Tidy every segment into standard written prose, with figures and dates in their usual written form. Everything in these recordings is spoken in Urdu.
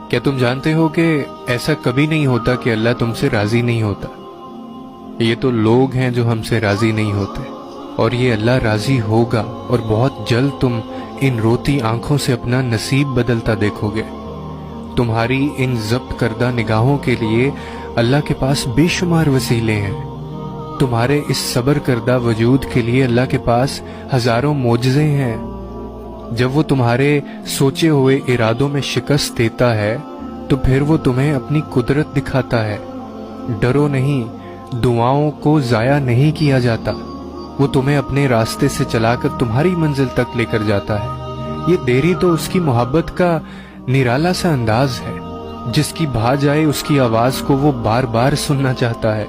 کیا تم جانتے ہو کہ ایسا کبھی نہیں ہوتا کہ اللہ تم سے راضی نہیں ہوتا؟ یہ تو لوگ ہیں جو ہم سے راضی نہیں ہوتے، اور یہ اللہ راضی ہوگا، اور بہت جلد تم ان روتی آنکھوں سے اپنا نصیب بدلتا دیکھو گے۔ تمہاری ان ضبط کردہ نگاہوں کے لیے اللہ کے پاس بے شمار وسیلے ہیں۔ تمہارے اس صبر کردہ وجود کے لیے اللہ کے پاس ہزاروں معجزے ہیں۔ جب وہ تمہارے سوچے ہوئے ارادوں میں شکست دیتا ہے تو پھر وہ تمہیں اپنی قدرت دکھاتا ہے۔ ڈرو نہیں، دعاؤں کو ضائع نہیں کیا جاتا، وہ تمہیں اپنے راستے سے چلا کر تمہاری منزل تک لے کر جاتا ہے۔ یہ دیری تو اس کی محبت کا نرالا سا انداز ہے، جس کی بھا جائے اس کی آواز کو وہ بار بار سننا چاہتا ہے۔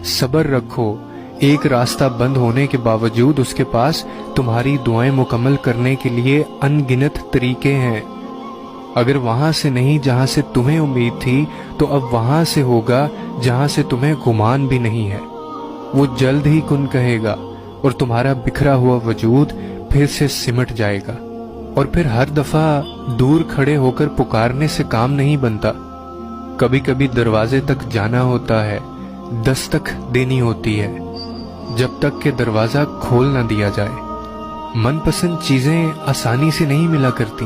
صبر رکھو، ایک راستہ بند ہونے کے باوجود اس کے پاس تمہاری دعائیں مکمل کرنے کے لیے ان گنت طریقے ہیں۔ اگر وہاں سے نہیں جہاں سے تمہیں امید تھی تو اب وہاں سے ہوگا جہاں سے تمہیں گمان بھی نہیں ہے۔ وہ جلد ہی کن کہے گا اور تمہارا بکھرا ہوا وجود پھر سے سمٹ جائے گا۔ اور پھر ہر دفعہ دور کھڑے ہو کر پکارنے سے کام نہیں بنتا، کبھی کبھی دروازے تک جانا ہوتا ہے، دستک دینی ہوتی ہے، جب تک کہ دروازہ کھول نہ دیا جائے۔ من پسند چیزیں آسانی سے نہیں ملا کرتی،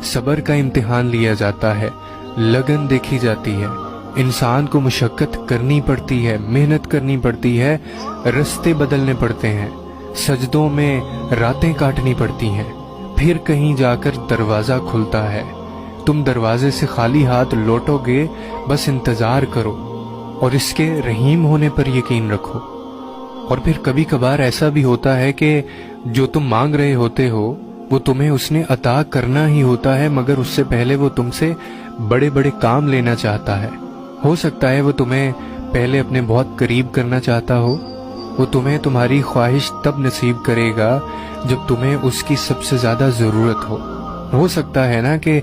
صبر کا امتحان لیا جاتا ہے، لگن دیکھی جاتی ہے، انسان کو مشقت کرنی پڑتی ہے، محنت کرنی پڑتی ہے، رستے بدلنے پڑتے ہیں، سجدوں میں راتیں کاٹنی پڑتی ہیں، پھر کہیں جا کر دروازہ کھلتا ہے۔ تم دروازے سے خالی ہاتھ لوٹو گے، بس انتظار کرو اور اس کے رحیم ہونے پر یقین رکھو۔ اور پھر کبھی کبھار ایسا بھی ہوتا ہے کہ جو تم مانگ رہے ہوتے ہو وہ تمہیں اس نے عطا کرنا ہی ہوتا ہے، مگر اس سے پہلے وہ تم سے بڑے بڑے کام لینا چاہتا ہے۔ ہو سکتا ہے وہ تمہیں پہلے اپنے بہت قریب کرنا چاہتا ہو۔ وہ تمہیں تمہاری خواہش تب نصیب کرے گا جب تمہیں اس کی سب سے زیادہ ضرورت ہو۔ ہو سکتا ہے نا کہ